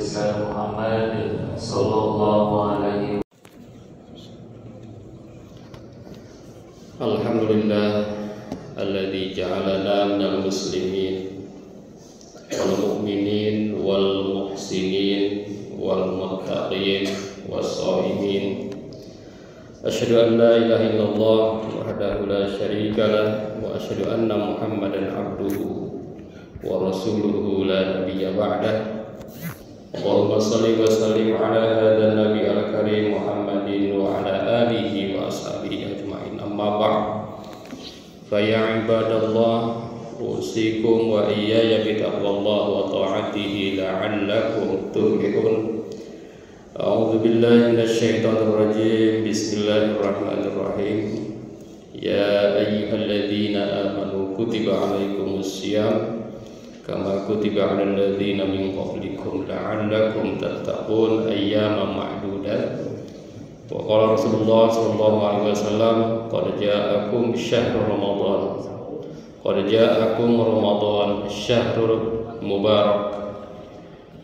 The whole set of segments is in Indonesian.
besar Muhammad sallallahu alaihi. Alhamdulillah alladzi ja'alana minal muslimin wal mu'minin wal muhsinin wal muttaqin was shaimin. Asyhadu an la ilaha illallah wahdahu la syarika lah wa asyhadu anna Muhammadan abduhu wa rasuluhu la nabiyya ba'dah. Allahumma shalli wa sallim ala hadzal nabi al-karim Muhammadin wa ala alihi wa ashabihi ajmain. Amma ba'd. Fa ya ibadallah, usikum wa iyaya bi taqwallah wa ta'atihi la'allakum tuflihun. A'udzu billahi minasy syaithanir rajim. Bismillahirrahmanirrahim. Ya ayyuhalladzina amanu kutiba 'alaikumus syiyam kama kutiba 'alal ladzina min qablikum la'allakum tattaqun ayyaman ma'dudat. Wa qala Rasulullah sallallahu alaihi wasallam qad ja'akum syahrul ramadan syahrul mubarak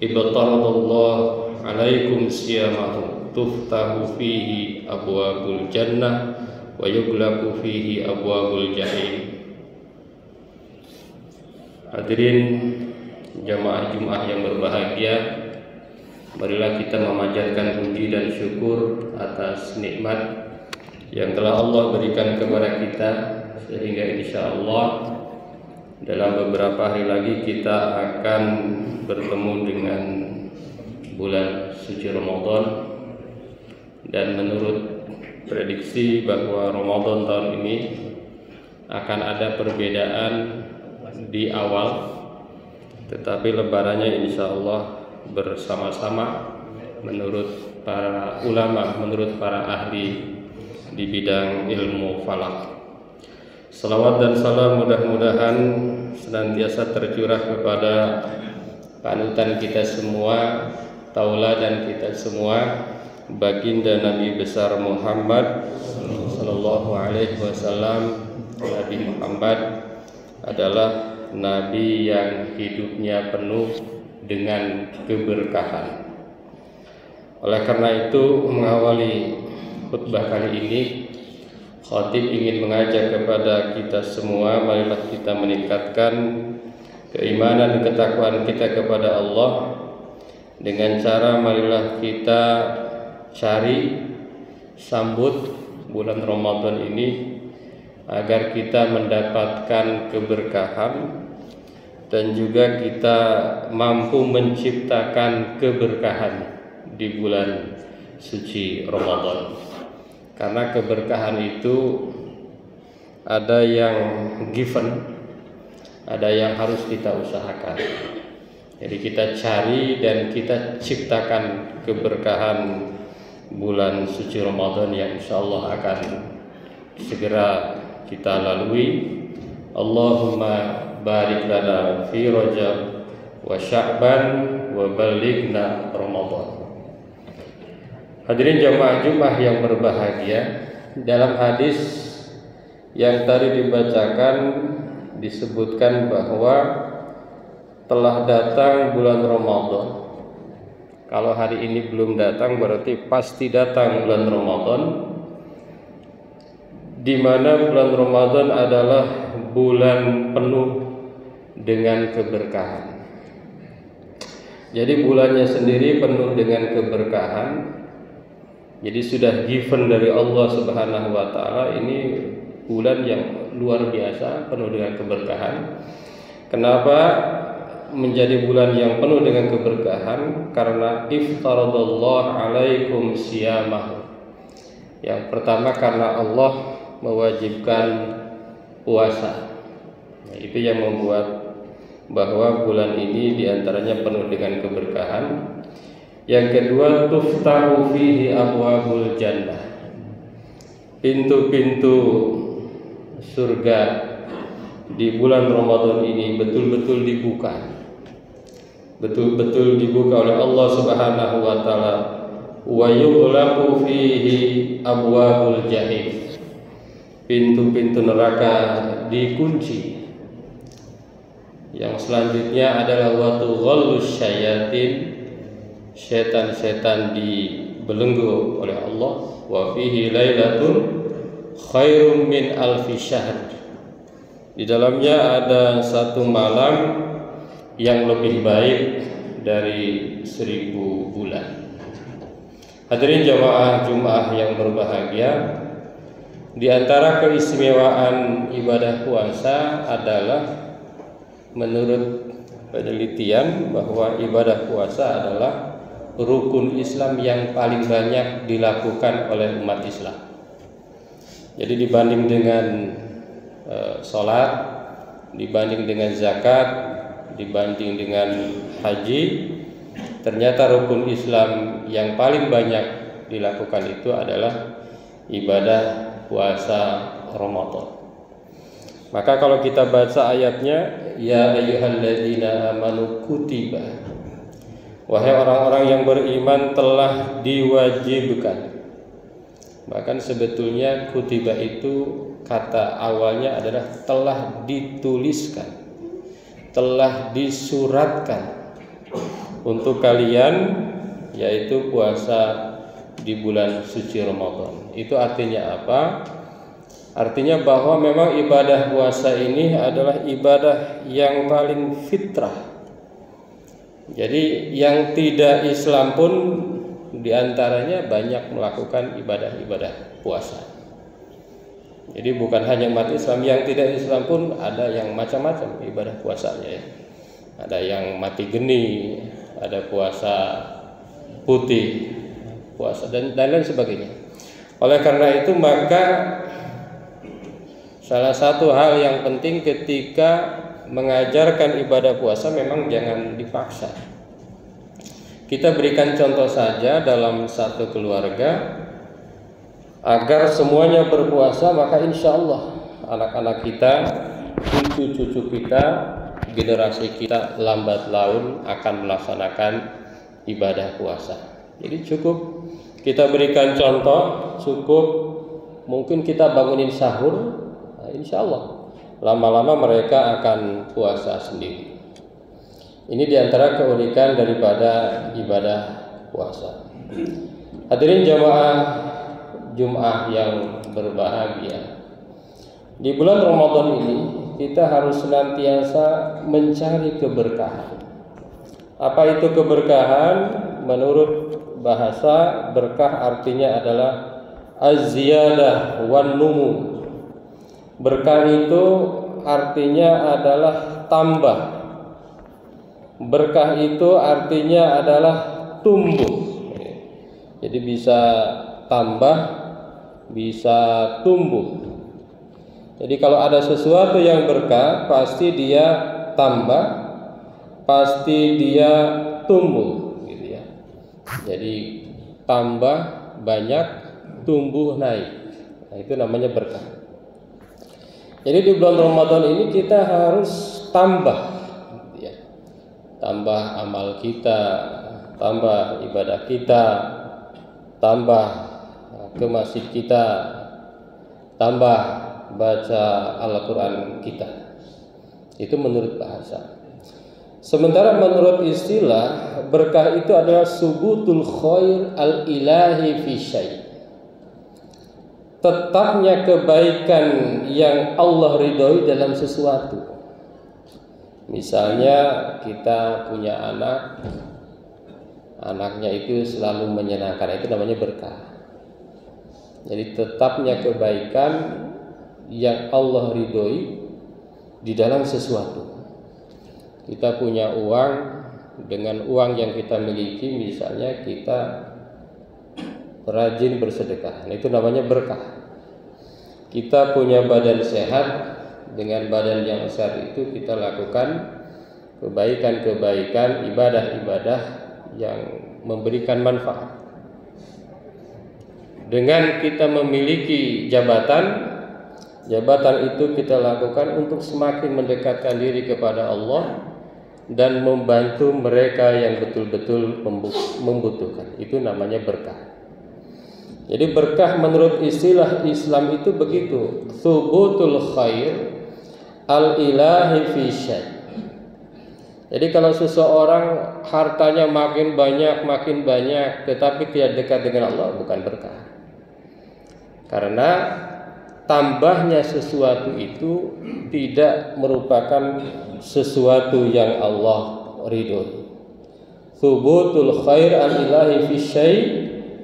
ibtaradallahu alaikum siyamahu tuftahu fihi abwabul jannah wa yughlaqu fihi abwabul jahim. Hadirin jamaah Jumat yang berbahagia, marilah kita memanjatkan puji dan syukur atas nikmat yang telah Allah berikan kepada kita, sehingga insya Allah dalam beberapa hari lagi kita akan bertemu dengan bulan suci Ramadan. Dan menurut prediksi bahwa Ramadan tahun ini akan ada perbedaan di awal, tetapi lebarannya insya Allah bersama-sama menurut para ulama, menurut para ahli di bidang ilmu falak. Salawat dan salam mudah-mudahan senantiasa tercurah kepada panutan kita semua, tauladan kita semua, baginda Nabi besar Muhammad sallallahu alaihi wasallam. Nabi Muhammad adalah nabi yang hidupnya penuh dengan keberkahan. Oleh karena itu, mengawali khutbah kali ini, khatib ingin mengajak kepada kita semua, marilah kita meningkatkan keimanan dan ketakwaan kita kepada Allah dengan cara marilah kita cari sambut bulan Ramadan ini agar kita mendapatkan keberkahan dan juga kita mampu menciptakan keberkahan di bulan suci Ramadan. Karena keberkahan itu ada yang given, ada yang harus kita usahakan. Jadi kita cari dan kita ciptakan keberkahan bulan suci Ramadan yang insya Allah akan segera kita lalui. Allahumma barik lana fi Rajab wa Sya'ban wa balighna Ramadan. Hadirin jamaah Jumat yang berbahagia, dalam hadis yang tadi dibacakan disebutkan bahwa telah datang bulan Ramadan. Kalau hari ini belum datang berarti pasti datang bulan Ramadan, di mana bulan Ramadan adalah bulan penuh dengan keberkahan. Jadi bulannya sendiri penuh dengan keberkahan. Jadi sudah given dari Allah Subhanahu wa taala, ini bulan yang luar biasa penuh dengan keberkahan. Kenapa menjadi bulan yang penuh dengan keberkahan? Karena iftaradallahu alaikum siyamahu. Yang pertama karena Allah mewajibkan puasa. Nah, itu yang membuat bahwa bulan ini diantaranya penuh dengan keberkahan. Yang kedua, tuftahu fihi abwabul jannah. Pintu-pintu surga di bulan Ramadan ini betul-betul dibuka. Betul-betul dibuka oleh Allah Subhanahu wa taala. Wa yughlaqu fihi abwabul jahim. Pintu-pintu neraka dikunci. Yang selanjutnya adalah wa tughallus syayatin setan-setan dibelenggu oleh Allah. Wa fihi lailatun khairum min alfi syahr. Di dalamnya ada satu malam yang lebih baik dari 1000 bulan. Hadirin jamaah Jumat yang berbahagia, di antara keistimewaan ibadah puasa adalah menurut penelitian bahwa ibadah puasa adalah rukun Islam yang paling banyak dilakukan oleh umat Islam. Jadi dibanding dengan sholat, dibanding dengan zakat, dibanding dengan haji, ternyata rukun Islam yang paling banyak dilakukan itu adalah ibadah puasa Ramadan. Maka kalau kita baca ayatnya, ya ayyuhalladzina amanu kutiba, wahai orang-orang yang beriman telah diwajibkan. Bahkan sebetulnya kutiba itu kata awalnya adalah telah dituliskan, telah disuratkan untuk kalian, yaitu puasa di bulan suci Ramadan. Itu artinya apa? Artinya bahwa memang ibadah puasa ini adalah ibadah yang paling fitrah. Jadi yang tidak Islam pun diantaranya banyak melakukan ibadah-ibadah puasa. Jadi bukan hanya umat Islam, yang tidak Islam pun ada yang macam-macam ibadah puasanya ya. Ada yang mati geni, ada puasa putih, puasa dan lain sebagainya. Oleh karena itu maka salah satu hal yang penting ketika mengajarkan ibadah puasa memang jangan dipaksa. Kita berikan contoh saja dalam satu keluarga, agar semuanya berpuasa, maka insya Allah anak-anak kita, cucu-cucu kita, generasi kita lambat laun akan melaksanakan ibadah puasa. Jadi cukup kita berikan contoh, cukup mungkin kita bangunin sahur, nah, insya Allah lama-lama mereka akan puasa sendiri. Ini diantara keunikan daripada ibadah puasa. Hadirin jamaah Jumat yang berbahagia, di bulan Ramadan ini kita harus senantiasa mencari keberkahan. Apa itu keberkahan? Menurut bahasa, berkah artinya adalah az-ziyadah wan numu. Berkah itu artinya adalah tambah. Berkah itu artinya adalah tumbuh. Jadi bisa tambah, bisa tumbuh. Jadi kalau ada sesuatu yang berkah, pasti dia tambah, pasti dia tumbuh, gitu ya. Jadi tambah banyak, tumbuh naik. Nah, itu namanya berkah. Jadi di bulan Ramadan ini kita harus tambah, gitu ya. Tambah amal kita, tambah ibadah kita, tambah ke masjid kita, tambah baca Al-Quran kita. Itu menurut bahasa. Sementara menurut istilah, berkah itu adalah subutul khair al-ilahi fi syai'. Tetapnya kebaikan yang Allah ridhoi dalam sesuatu. Misalnya kita punya anak, anaknya itu selalu menyenangkan, itu namanya berkah. Jadi tetapnya kebaikan yang Allah ridhoi di dalam sesuatu. Kita punya uang, dengan uang yang kita miliki misalnya kita rajin bersedekah, itu namanya berkah. Kita punya badan sehat, dengan badan yang sehat itu kita lakukan kebaikan-kebaikan, ibadah-ibadah yang memberikan manfaat. Dengan kita memiliki jabatan itu kita lakukan untuk semakin mendekatkan diri kepada Allah dan membantu mereka yang betul-betul membutuhkan. Itu namanya berkah. Jadi berkah menurut istilah Islam itu begitu, subutul khair al-ilahi fi syai'. Jadi kalau seseorang hartanya makin banyak, tetapi tidak dekat dengan Allah, bukan berkah. Karena tambahnya sesuatu itu tidak merupakan sesuatu yang Allah ridhoi. Thubutul khair al-ilahi fi syai'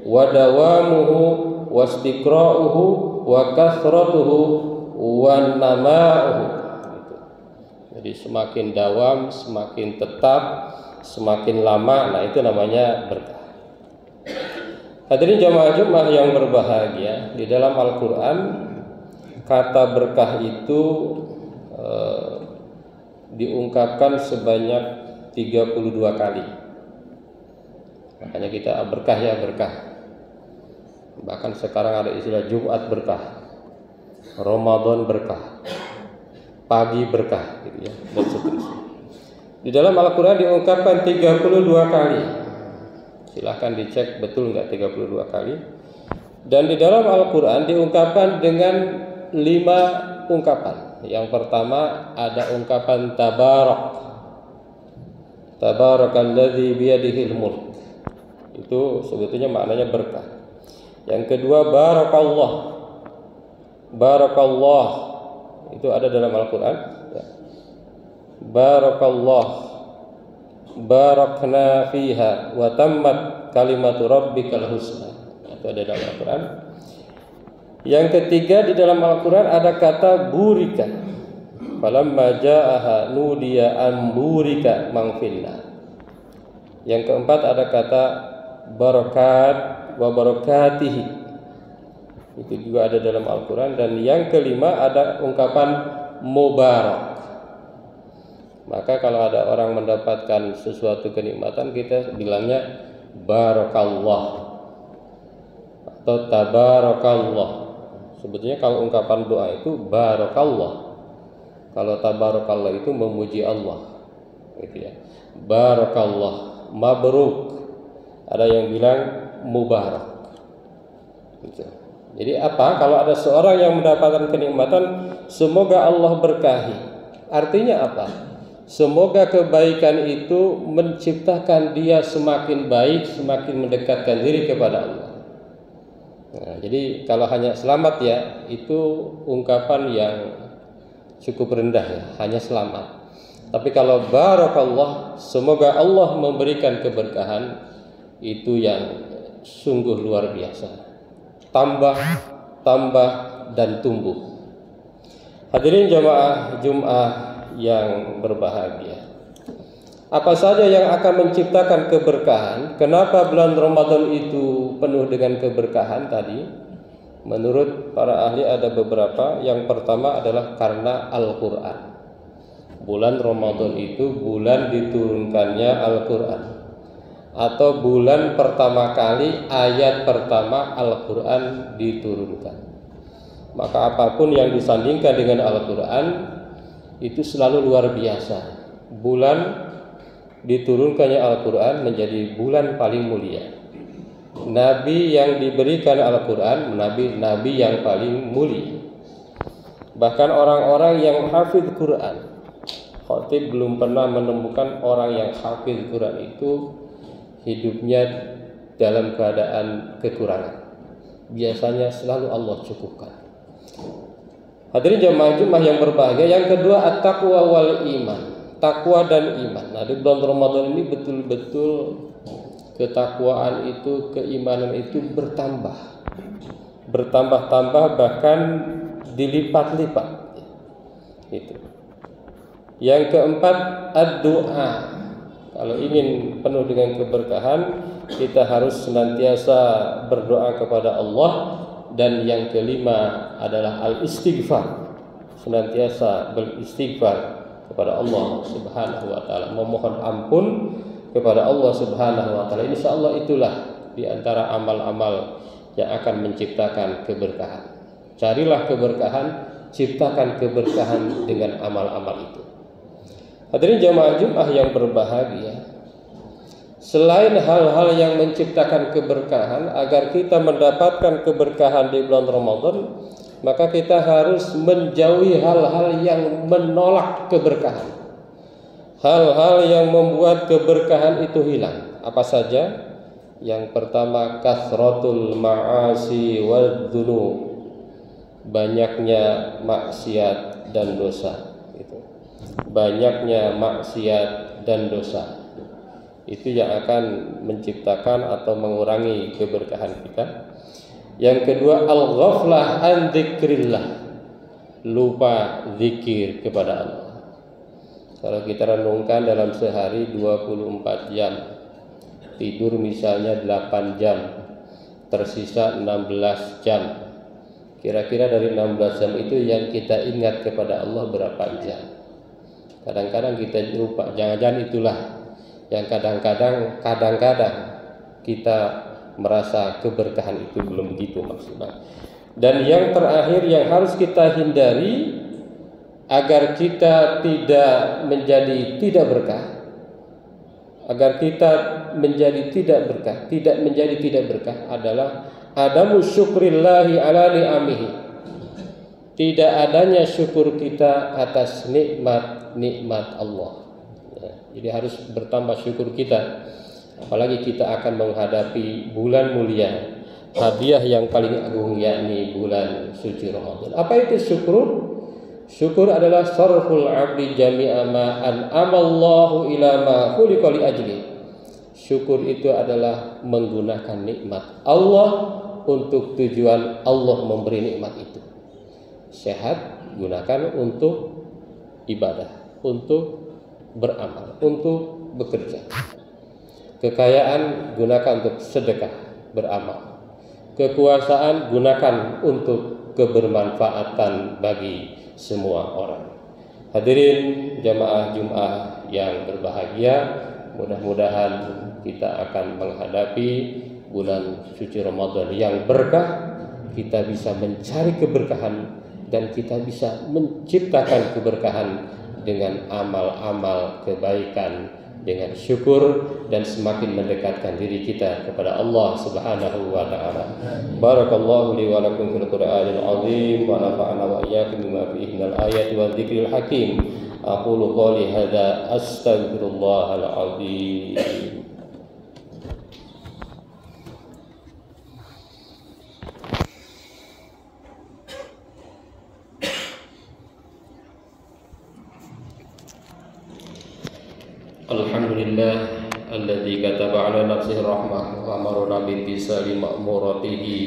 wa dawamuhu wa istiqra'uhu wa kathratuhu wa nama'uhu. Jadi semakin dawam, semakin tetap, semakin lama, nah itu namanya berkah. Hadirin jamaah Jumat yang berbahagia, di dalam Al-Quran kata berkah itu diungkapkan sebanyak 32 kali. Makanya kita berkah ya berkah. Bahkan sekarang ada istilah Jumat berkah, Ramadan berkah, pagi berkah gitu ya, dan seterusnya. Di dalam Al-Quran diungkapkan 32 kali. Silahkan dicek betul nggak 32 kali. Dan di dalam Al-Quran diungkapkan dengan 5 ungkapan. Yang pertama ada ungkapan tabarak. Tabarakalladzi biyadihil mulk. Itu sebetulnya maknanya berkah. Yang kedua barakallah. Barakallah. Itu ada dalam Al-Quran. Barakallah. Barakna fiha wa tammat kalimatu rabbikal husna. Itu ada dalam Al-Quran. Yang ketiga di dalam Al-Quran ada kata burika. Falamma ja'aha nudiya an burika man finna. Yang keempat ada kata barakat wa barakatihi. Itu juga ada dalam Al-Quran. Dan yang kelima ada ungkapan mubarak. Maka kalau ada orang mendapatkan sesuatu kenikmatan, kita bilangnya barakallah atau tabarakallah. Sebetulnya kalau ungkapan doa itu barakallah. Kalau tabarakallah itu memuji Allah, gitu ya. Barakallah, mabruk. Ada yang bilang mubarak. Gitu. Jadi apa? Kalau ada seorang yang mendapatkan kenikmatan, semoga Allah berkahi. Artinya apa? Semoga kebaikan itu menciptakan dia semakin baik, semakin mendekatkan diri kepada Allah. Nah, jadi kalau hanya selamat ya, itu ungkapan yang cukup rendah ya, hanya selamat. Tapi kalau barakallah, semoga Allah memberikan keberkahan, itu yang sungguh luar biasa. Tambah, dan tumbuh. Hadirin jamaah Jumat yang berbahagia. Apa saja yang akan menciptakan keberkahan? Kenapa bulan Ramadan itu penuh dengan keberkahan tadi? Menurut para ahli ada beberapa. Yang pertama adalah karena Al-Quran. Bulan Ramadan itu bulan diturunkannya Al-Quran, atau bulan pertama kali ayat pertama Al-Quran diturunkan. Maka apapun yang disandingkan dengan Al-Quran itu selalu luar biasa. Bulan diturunkannya Al-Quran menjadi bulan paling mulia. Nabi yang diberikan Al-Quran, nabi yang paling mulia. Bahkan orang-orang yang hafidh Quran, khatib belum pernah menemukan orang yang hafidh Quran itu hidupnya dalam keadaan kekurangan. Biasanya selalu Allah cukupkan. Hadirin jamaah Jumat yang berbahagia, yang kedua at-taqwa wal iman, takwa dan iman. Nah, di bulan Ramadan ini betul-betul ketakwaan itu, keimanan itu bertambah-tambah, bahkan dilipat-lipat. Itu. Yang keempat ad-doa. Kalau ingin penuh dengan keberkahan, kita harus senantiasa berdoa kepada Allah. Dan yang kelima adalah al-istighfar, senantiasa beristighfar kepada Allah Subhanahu wa taala, memohon ampun kepada Allah Subhanahu wa taala. Insyaallah itulah di antara amal-amal yang akan menciptakan keberkahan. Carilah keberkahan, ciptakan keberkahan dengan amal-amal itu. Hadirin jamaah Jumat yang berbahagia, selain hal-hal yang menciptakan keberkahan, agar kita mendapatkan keberkahan di bulan Ramadan, maka kita harus menjauhi hal-hal yang menolak keberkahan. hal-hal yang membuat keberkahan itu hilang. Apa saja? Yang pertama, kasratul ma'asi wal dzunub, banyaknya maksiat dan dosa. Banyaknya maksiat dan dosa itu yang akan menciptakan atau mengurangi keberkahan kita. Yang kedua, al-ghaflah an dzikrillah, lupa zikir kepada Allah. Kalau kita renungkan dalam sehari 24 jam, tidur misalnya 8 jam, tersisa 16 jam. Kira-kira dari 16 jam itu yang kita ingat kepada Allah berapa jam? Kadang-kadang kita lupa. Jangan-jangan itulah yang kadang-kadang kita merasa keberkahan itu belum begitu maksimal. Dan yang terakhir yang harus kita hindari agar kita tidak menjadi tidak berkah, tidak menjadi berkah adalah adamu syukrillahi ala ni'amihi, tidak adanya syukur kita atas nikmat Allah. Jadi harus bertambah syukur kita, apalagi kita akan menghadapi bulan mulia, hadiah yang paling agung, yakni bulan suci Ramadan. Apa itu syukur? Syukur adalah sarful abdi jami'a ma an'amallahu ila ma khuliqa li ajli. Syukur itu adalah menggunakan nikmat Allah untuk tujuan Allah memberi nikmat itu. Sehat gunakan untuk ibadah, untuk beramal, untuk bekerja. Kekayaan gunakan untuk sedekah, beramal. Kekuasaan gunakan untuk kebermanfaatan bagi semua orang. Hadirin jamaah Jumat yang berbahagia, mudah-mudahan kita akan menghadapi bulan suci Ramadan yang berkah. Kita bisa mencari keberkahan dan kita bisa menciptakan keberkahan dengan amal-amal kebaikan, dengan syukur, dan semakin mendekatkan diri kita kepada Allah Subhanahu wa taala. Barakallahu li wa lakum fil Qur'anil azim wa nafa'ana wa iyyakum bima fihi minal ayati wa dzikril hakim. Aqulu qouli hadza astaghfirullahal azim. Alhamdulillah alladzi kataba ala nafsihi rahmah wa amarna bi imtisali ma'muratihi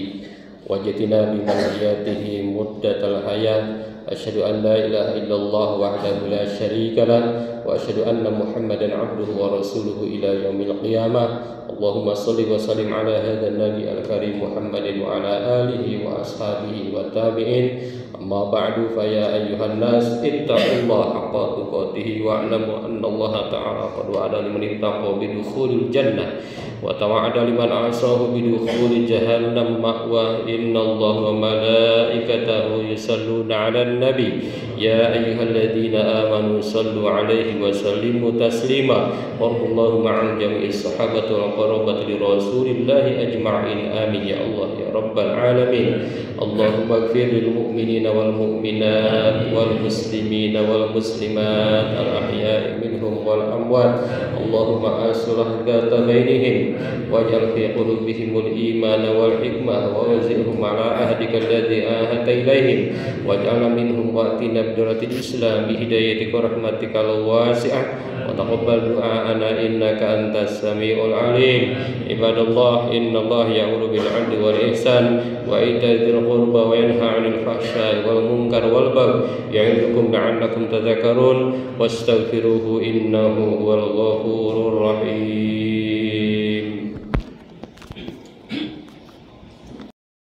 wa jatina bi manhiyatihi muddatal hayat. Asyhadu an la ilaha illallah wahdahu la syarika lah wa asyhadu anna Muhammadan abduhu wa rasuluhu ila yaumil qiyamah. Allahumma shalli wa sallim ala hadzal nabi al-karim Muhammadin wa ala alihi wa ashabihi wa tabi'in. Amma ba'du, fa ya ayyuhan nas ittaqullaha haqqa tuqatih wa a'lamu anna Allah ta'ala qad wa'ada liman ittaqa bi dukhulil jannah wa tawa'ada liman 'asahu bi dukhulil jahannam ma'wa. Innallaha wa malaikatahu yusalluna 'alan nabi ya ayyuhalladzina amanu sallu 'alaihi wa sallimu taslima. Wallahu ma'al jami'is sahabati wal qarabati li rasulillahi ajma'in. Amin ya Allah ya rabbal alamin. Allahumma ighfir lil mu'minina wal mu'minat wal muslimina wal muslimat al ahya'i minhum wal amwat. Allahumma aslah dzata bainihim waj'al fi qulubihimul iman wal hikmah wa wazirhum ala ahdika alladzi ahadta ilaihim waj'al minhum wa'tina biduratil islam bi hidayatika rahmatikal wasi'ah wa taqabbal du'aana innaka antas samiul alim. Ibadallah, innallaha ya'muru bil 'adli wal ihsan wa ita'i dzil qurba wa yanha 'anil fahsya'i wal munkar wal baghi ya'idukum la'allakum tadhakkarun wastaghfiruhu innahu huwal ghafurur rahim.